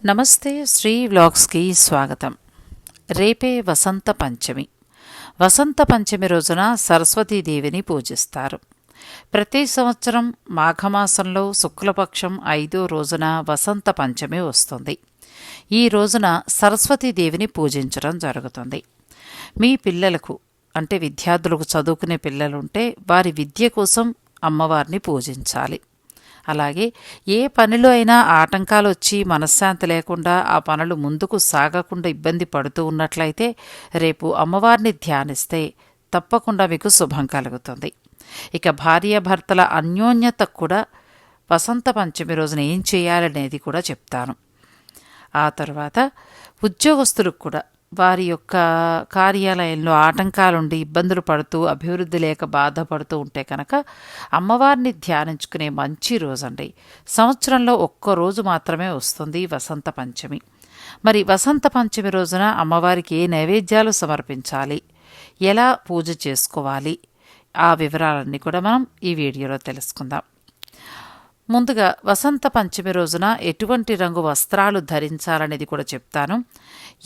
నమస్తే శ్రీ వ్లాగ్స్కి స్వాగతం. రేపే వసంత పంచమి. వసంత పంచమి రోజున సరస్వతీదేవిని పూజిస్తారు. ప్రతి సంవత్సరం మాఘమాసంలో శుక్లపక్షం 5వ రోజున వసంత పంచమి వస్తుంది. ఈ రోజున సరస్వతీదేవిని పూజించడం జరుగుతుంది. మీ పిల్లలకు అంటే విద్యార్థులకు చదువుకునే పిల్లలుంటే వారి విద్య కోసం అమ్మవారిని పూజించాలి. అలాగే ఏ పనిలో అయినా ఆటంకాలు వచ్చి మనశ్శాంతి లేకుండా ఆ పనులు ముందుకు సాగకుండా ఇబ్బంది పడుతూ ఉన్నట్లయితే రేపు అమ్మవారిని ధ్యానిస్తే తప్పకుండా మీకు శుభం కలుగుతుంది. ఇక భార్యాభర్తల అన్యోన్యతకు కూడా వసంత పంచమి రోజున ఏం చేయాలనేది కూడా చెప్తాను. ఆ తర్వాత ఉద్యోగస్తులకు కూడా వారి యొక్క కార్యాలయంలో ఆటంకాలుండి ఇబ్బందులు పడుతూ అభివృద్ధి లేక బాధపడుతూ ఉంటే కనుక అమ్మవారిని ధ్యానించుకునే మంచి రోజండి. సంవత్సరంలో ఒక్కరోజు మాత్రమే వస్తుంది వసంత పంచమి. మరి వసంత పంచమి రోజున అమ్మవారికి ఏ నైవేద్యాలు సమర్పించాలి, ఎలా పూజ చేసుకోవాలి, ఆ వివరాలన్నీ కూడా మనం ఈ వీడియోలో తెలుసుకుందాం. ముందుగా వసంత పంచమి రోజున ఎటువంటి రంగు వస్త్రాలు ధరించాలనేది కూడా చెప్తాను.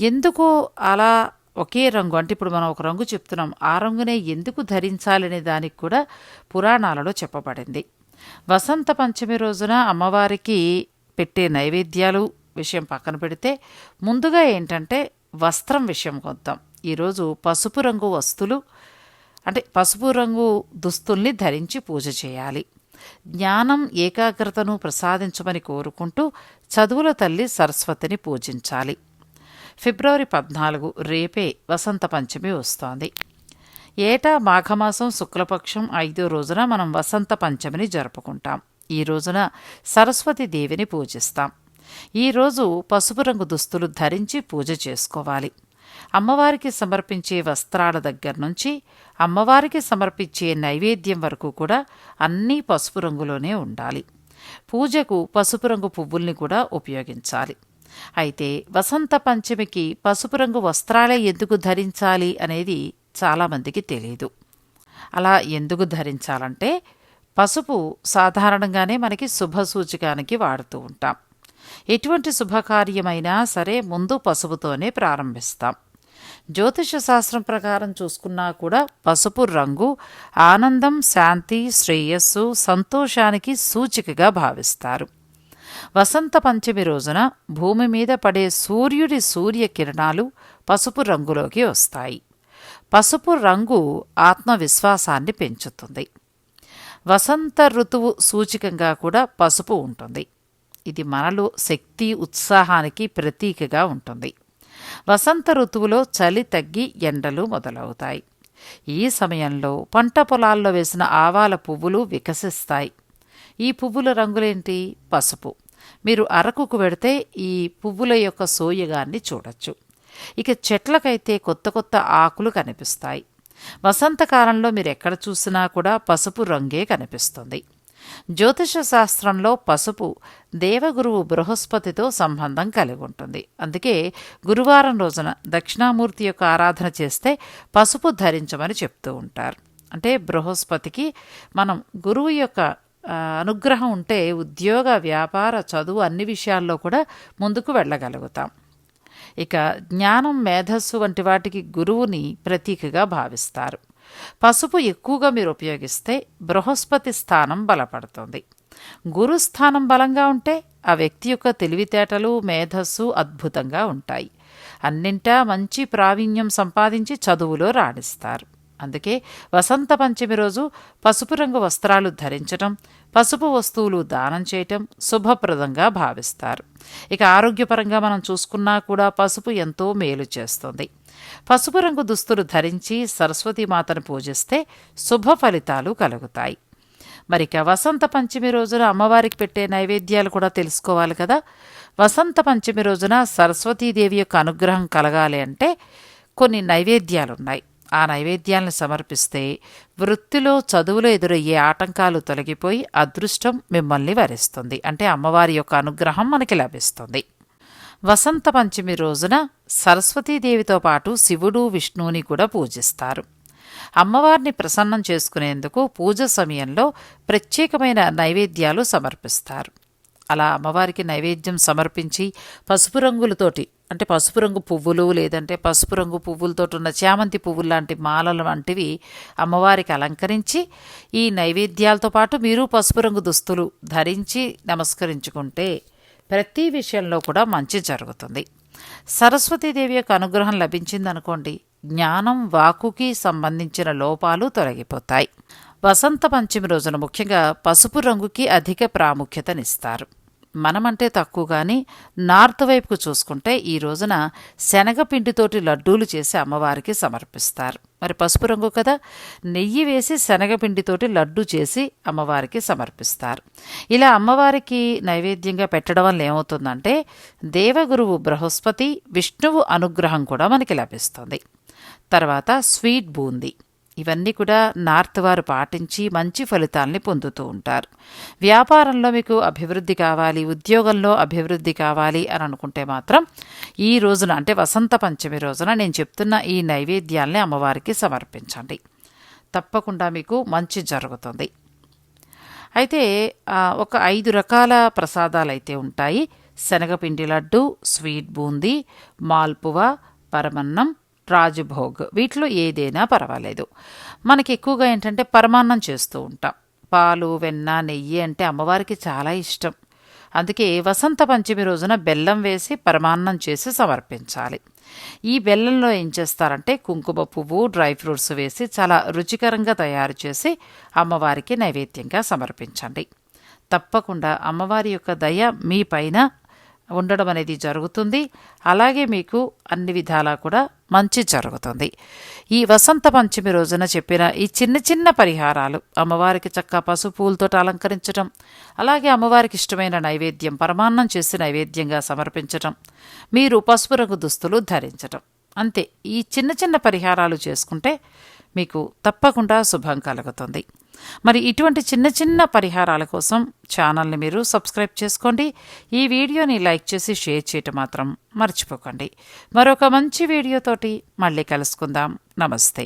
ఎందుకు అలా ఒకే రంగు అంటే ఇప్పుడు మనం ఒక రంగు చెప్తున్నాం, ఆ రంగునే ఎందుకు ధరించాలనే దానికి కూడా పురాణాలలో చెప్పబడింది. వసంత పంచమి రోజున అమ్మవారికి పెట్టే నైవేద్యాలు విషయం పక్కన పెడితే ముందుగా ఏంటంటే వస్త్రం విషయం కొద్దాం. ఈరోజు పసుపు రంగు వస్తువులు అంటే పసుపు రంగు దుస్తుల్ని ధరించి పూజ చేయాలి. జ్ఞానం ఏకాగ్రతను ప్రసాదించమని కోరుకుంటూ చదువుల తల్లి సరస్వతిని పూజించాలి. ఫిబ్రవరి 14 రేపే వసంత పంచమి వస్తోంది. ఏటా మాఘమాసం శుక్లపక్షం 5వ రోజున మనం వసంత పంచమిని జరుపుకుంటాం. ఈ రోజున సరస్వతి దేవిని పూజిస్తాం. ఈరోజు పసుపు రంగు దుస్తులు ధరించి పూజ చేసుకోవాలి. అమ్మవారికి సమర్పించే వస్త్రాల దగ్గర నుంచి అమ్మవారికి సమర్పించే నైవేద్యం వరకు కూడా అన్నీ పసుపు రంగులోనే ఉండాలి. పూజకు పసుపు రంగు పువ్వుల్ని కూడా ఉపయోగించాలి. అయితే వసంత పంచమికి పసుపు రంగు వస్త్రాలే ఎందుకు ధరించాలి అనేది చాలామందికి తెలియదు. అలా ఎందుకు ధరించాలంటే పసుపు సాధారణంగానే మనకి శుభసూచకానికి వాడుతూ ఉంటాం. ఎటువంటి శుభకార్యమైనా సరే ముందు పసుపుతోనే ప్రారంభిస్తాం. జ్యోతిష శాస్త్రం ప్రకారం చూసుకున్నా కూడా పసుపు రంగు ఆనందం, శాంతి, శ్రేయస్సు, సంతోషానికి సూచికగా భావిస్తారు. వసంత పంచమి రోజున భూమి మీద పడే సూర్యుడి సూర్యకిరణాలు పసుపు రంగులోకి వస్తాయి. పసుపు రంగు ఆత్మవిశ్వాసాన్ని పెంచుతుంది. వసంత ఋతువు సూచికంగా కూడా పసుపు ఉంటుంది. ఇది మనలో శక్తి, ఉత్సాహానికి ప్రతీకగా ఉంటుంది. వసంత ఋతువులో చలి తగ్గి ఎండలు మొదలవుతాయి. ఈ సమయంలో పంట పొలాల్లో వేసిన ఆవాల పువ్వులు వికసిస్తాయి. ఈ పువ్వుల రంగులేంటి? పసుపు. మీరు అరకుకు వెడితే ఈ పువ్వుల యొక్క సోయగాన్ని చూడొచ్చు. ఇక చెట్లకైతే కొత్త కొత్త ఆకులు కనిపిస్తాయి. వసంతకాలంలో మీరు ఎక్కడ చూసినా కూడా పసుపు రంగే కనిపిస్తుంది. జ్యోతిష శాస్త్రంలో పసుపు దేవగురువు బృహస్పతితో సంబంధం కలిగి ఉంటుంది. అందుకే గురువారం రోజున దక్షిణామూర్తి యొక్క ఆరాధన చేస్తే పసుపు ధరించమని చెప్తూ ఉంటారు. అంటే బృహస్పతికి మనం గురువు యొక్క అనుగ్రహం ఉంటే ఉద్యోగ, వ్యాపార, చదువు అన్ని విషయాల్లో కూడా ముందుకు వెళ్ళగలుగుతాం. ఇక జ్ఞానం, మేధస్సు వంటి వాటికి గురువుని ప్రతీకగా భావిస్తారు. పసుపు ఎక్కువగా మీరు ఉపయోగిస్తే బృహస్పతి స్థానం బలపడుతుంది. గురుస్థానం బలంగా ఉంటే ఆ వ్యక్తి యొక్క తెలివితేటలు, మేధస్సు అద్భుతంగా ఉంటాయి. అన్నింటా మంచి ప్రావీణ్యం సంపాదించి చదువులో రాణిస్తారు. అందుకే వసంత పంచమి రోజు పసుపు రంగు వస్త్రాలు ధరించటం, పసుపు వస్తువులు దానం చేయటం శుభప్రదంగా భావిస్తారు. ఇక ఆరోగ్యపరంగా మనం చూసుకున్నా కూడా పసుపు ఎంతో మేలు చేస్తుంది. పసుపు రంగు దుస్తులు ధరించి సరస్వతీమాతను పూజిస్తే శుభ ఫలితాలు కలుగుతాయి. మరిక వసంత పంచమి రోజున అమ్మవారికి పెట్టే నైవేద్యాలు కూడా తెలుసుకోవాలి కదా. వసంత పంచమి రోజున సరస్వతీదేవి యొక్క అనుగ్రహం కలగాలి అంటే కొన్ని నైవేద్యాలున్నాయి. ఆ నైవేద్యాలను సమర్పిస్తే వృత్తిలో, చదువులో ఎదురయ్యే ఆటంకాలు తొలగిపోయి అదృష్టం మిమ్మల్ని వరిస్తుంది. అంటే అమ్మవారి యొక్క అనుగ్రహం మనకి లభిస్తుంది. వసంత పంచమి రోజున సరస్వతీదేవితో పాటు శివుడు, విష్ణువుని కూడా పూజిస్తారు. అమ్మవారిని ప్రసన్నం చేసుకునేందుకు పూజ సమయంలో ప్రత్యేకమైన నైవేద్యాలు సమర్పిస్తారు. అలా అమ్మవారికి నైవేద్యం సమర్పించి పసుపు రంగులతోటి, అంటే పసుపు రంగు పువ్వులు లేదంటే పసుపు రంగు పువ్వులతో ఉన్న చామంతి పువ్వులు లాంటి మాలలు వంటివి అమ్మవారికి అలంకరించి ఈ నైవేద్యాలతో పాటు మీరు పసుపు రంగు దుస్తులు ధరించి నమస్కరించుకుంటే ప్రతి విషయంలో కూడా మంచి జరుగుతుంది. సరస్వతీదేవి యొక్క అనుగ్రహం లభించిందనుకోండి, జ్ఞానం వాక్కుకి సంబంధించిన లోపాలు తొలగిపోతాయి. వసంత పంచమి రోజున ముఖ్యంగా పసుపు రంగుకి అధిక ప్రాముఖ్యతనిస్తారు. మనమంటే తక్కువ కానీ నార్త్ వైపుకు చూసుకుంటే ఈ రోజున శనగపిండితోటి లడ్డూలు చేసి అమ్మవారికి సమర్పిస్తారు. మరి పసుపు రంగు కదా, నెయ్యి వేసి శనగపిండితోటి లడ్డు చేసి అమ్మవారికి సమర్పిస్తారు. ఇలా అమ్మవారికి నైవేద్యంగా పెట్టడం వల్ల ఏమవుతుందంటే దేవగురువు బృహస్పతి, విష్ణువు అనుగ్రహం కూడా మనకి లభిస్తుంది. తర్వాత స్వీట్ బూందీ, ఇవన్నీ కూడా నార్త్ వారు పాటించి మంచి ఫలితాల్ని పొందుతూ ఉంటారు. వ్యాపారంలో మీకు అభివృద్ధి కావాలి, ఉద్యోగంలో అభివృద్ధి కావాలి అని అనుకుంటే మాత్రం ఈ రోజున, అంటే వసంత పంచమి రోజున నేను చెప్తున్న ఈ నైవేద్యాల్ని అమ్మవారికి సమర్పించండి. తప్పకుండా మీకు మంచి జరుగుతుంది. అయితే ఒక 5 రకాల ప్రసాదాలు అయితే ఉంటాయి. శనగపిండి లడ్డు, స్వీట్ బూందీ, మాల్పువ, పరమన్నం, రాజభోగ్, వీటిలో ఏదైనా పర్వాలేదు. మనకి ఎక్కువగా ఏంటంటే పరమాన్నం చేస్తూ ఉంటాం. పాలు, వెన్న, నెయ్యి అంటే అమ్మవారికి చాలా ఇష్టం. అందుకే వసంత పంచమి రోజున బెల్లం వేసి పరమాన్నం చేసి సమర్పించాలి. ఈ బెల్లంలో ఏం చేస్తారంటే కుంకుమ పువ్వు, డ్రై ఫ్రూట్స్ వేసి చాలా రుచికరంగా తయారు చేసి అమ్మవారికి నైవేద్యంగా సమర్పించండి. తప్పకుండా అమ్మవారి యొక్క దయ మీ పైన ఉండడం అనేది జరుగుతుంది. అలాగే మీకు అన్ని విధాలా కూడా మంచి జరుగుతుంది. ఈ వసంత పంచమి రోజున చెప్పిన ఈ చిన్న చిన్న పరిహారాలు, అమ్మవారికి చక్కగా పసుపు పూలతో అలంకరించడం, అలాగే అమ్మవారికి ఇష్టమైన నైవేద్యం పరమాన్నం చేసి నైవేద్యంగా సమర్పించటం, మీరు పసుపు రంగు దుస్తులు ధరించటం, అంతే. ఈ చిన్న చిన్న పరిహారాలు చేసుకుంటే మీకు తప్పకుండా శుభం కలుగుతుంది. మరి ఇటువంటి చిన్న చిన్న పరిహారాల కోసం ఛానల్ని మీరు సబ్స్క్రైబ్ చేసుకోండి. ఈ వీడియోని లైక్ చేసి షేర్ చేయటం మాత్రం మర్చిపోకండి. మరొక మంచి వీడియోతోటి మళ్ళీ కలుసుకుందాం. నమస్తే.